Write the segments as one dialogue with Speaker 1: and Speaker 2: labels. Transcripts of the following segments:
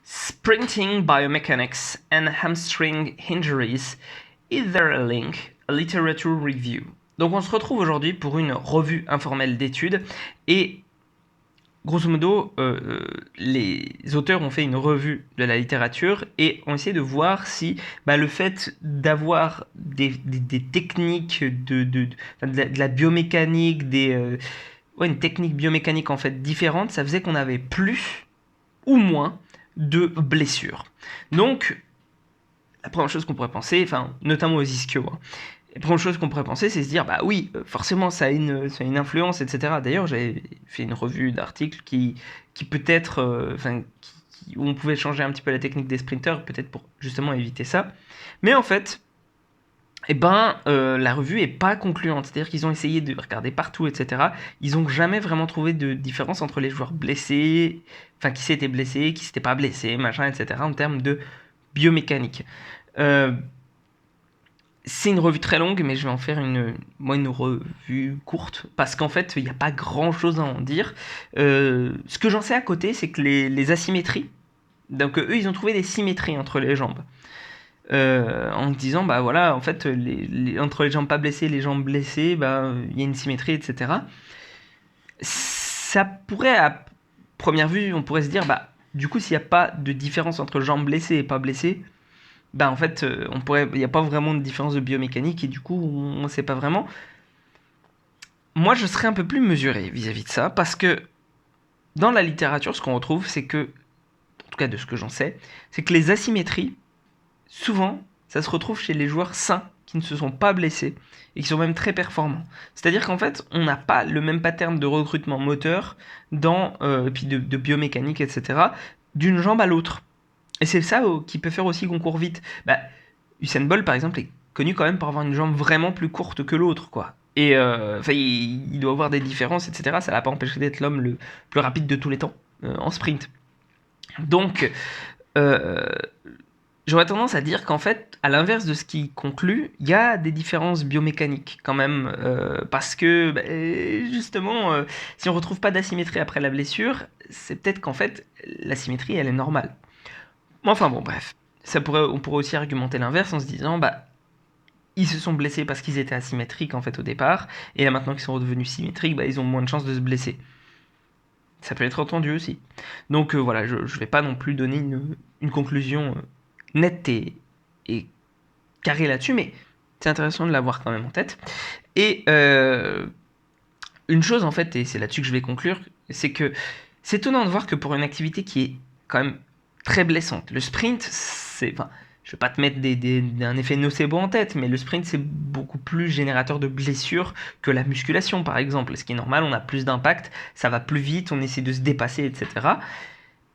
Speaker 1: Sprinting biomechanics and hamstring injuries. Is there a link? A literature review. Donc on se retrouve aujourd'hui pour une revue informelle d'études et grosso modo les auteurs ont fait une revue de la littérature et ont essayé de voir si le fait d'avoir des techniques de la biomécanique, une technique biomécanique en fait différente, ça faisait qu'on avait plus ou moins de blessures. Donc, la première chose qu'on pourrait penser, notamment aux ischios, la première chose qu'on pourrait penser, c'est se dire, oui, forcément, ça a une influence, etc. D'ailleurs, j'avais fait une revue d'articles qui peut-être, où on pouvait changer un petit peu la technique des sprinters, peut-être pour justement éviter ça. Mais en fait, la revue est pas concluante, c'est-à-dire qu'ils ont essayé de regarder partout, etc. Ils ont jamais vraiment trouvé de différence entre les joueurs blessés, qui s'étaient blessés, qui s'étaient pas blessés, machin, etc. en termes de biomécanique. C'est une revue très longue, mais je vais en faire une revue courte, parce qu'en fait, il n'y a pas grand-chose à en dire. Ce que j'en sais à côté, c'est que les asymétries, donc eux, ils ont trouvé des symétries entre les jambes. En disant en fait entre les jambes pas blessées et les jambes blessées il y a une symétrie, etc. Ça pourrait, à première vue, on pourrait se dire du coup, s'il n'y a pas de différence entre jambes blessées et pas blessées, en fait il n'y a pas vraiment de différence de biomécanique et du coup on ne sait pas vraiment. Moi je serais un peu plus mesuré vis-à-vis de ça, parce que dans la littérature, ce qu'on retrouve, c'est que, en tout cas de ce que j'en sais, c'est que les asymétries, souvent, ça se retrouve chez les joueurs sains qui ne se sont pas blessés et qui sont même très performants. C'est-à-dire qu'en fait, on n'a pas le même pattern de recrutement moteur puis de biomécanique, etc., d'une jambe à l'autre. Et c'est ça qui peut faire aussi qu'on court vite. Usain Bolt, par exemple, est connu quand même pour avoir une jambe vraiment plus courte que l'autre, quoi. Et il doit avoir des différences, etc. Ça l'a pas empêché d'être l'homme le plus rapide de tous les temps en sprint. Donc, j'aurais tendance à dire qu'en fait, à l'inverse de ce qui conclut, il y a des différences biomécaniques quand même, parce que justement, si on retrouve pas d'asymétrie après la blessure, c'est peut-être qu'en fait, l'asymétrie, elle est normale. Enfin bon, bref, on pourrait aussi argumenter l'inverse en se disant, ils se sont blessés parce qu'ils étaient asymétriques en fait au départ, et là maintenant qu'ils sont redevenus symétriques, ils ont moins de chances de se blesser. Ça peut être entendu aussi. Donc voilà, je vais pas non plus donner une conclusion nette et carrée là-dessus, mais c'est intéressant de l'avoir quand même en tête. Et une chose en fait, et c'est là-dessus que je vais conclure, c'est que c'est étonnant de voir que pour une activité qui est quand même très blessante, le sprint, je vais pas te mettre un effet nocebo en tête, mais le sprint c'est beaucoup plus générateur de blessures que la musculation par exemple. Ce qui est normal, on a plus d'impact, ça va plus vite, on essaie de se dépasser, etc.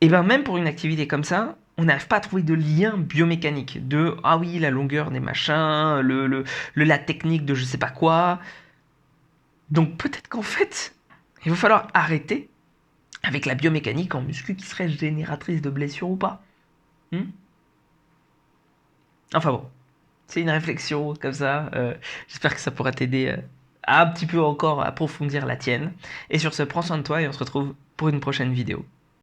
Speaker 1: Et même pour une activité comme ça, on n'arrive pas à trouver de lien biomécanique de la longueur des machins, la technique de je sais pas quoi. Donc peut-être qu'en fait, il va falloir arrêter avec la biomécanique en muscu qui serait génératrice de blessures ou pas. Enfin bon, c'est une réflexion comme ça. J'espère que ça pourra t'aider à un petit peu encore approfondir la tienne. Et sur ce, prends soin de toi et on se retrouve pour une prochaine vidéo.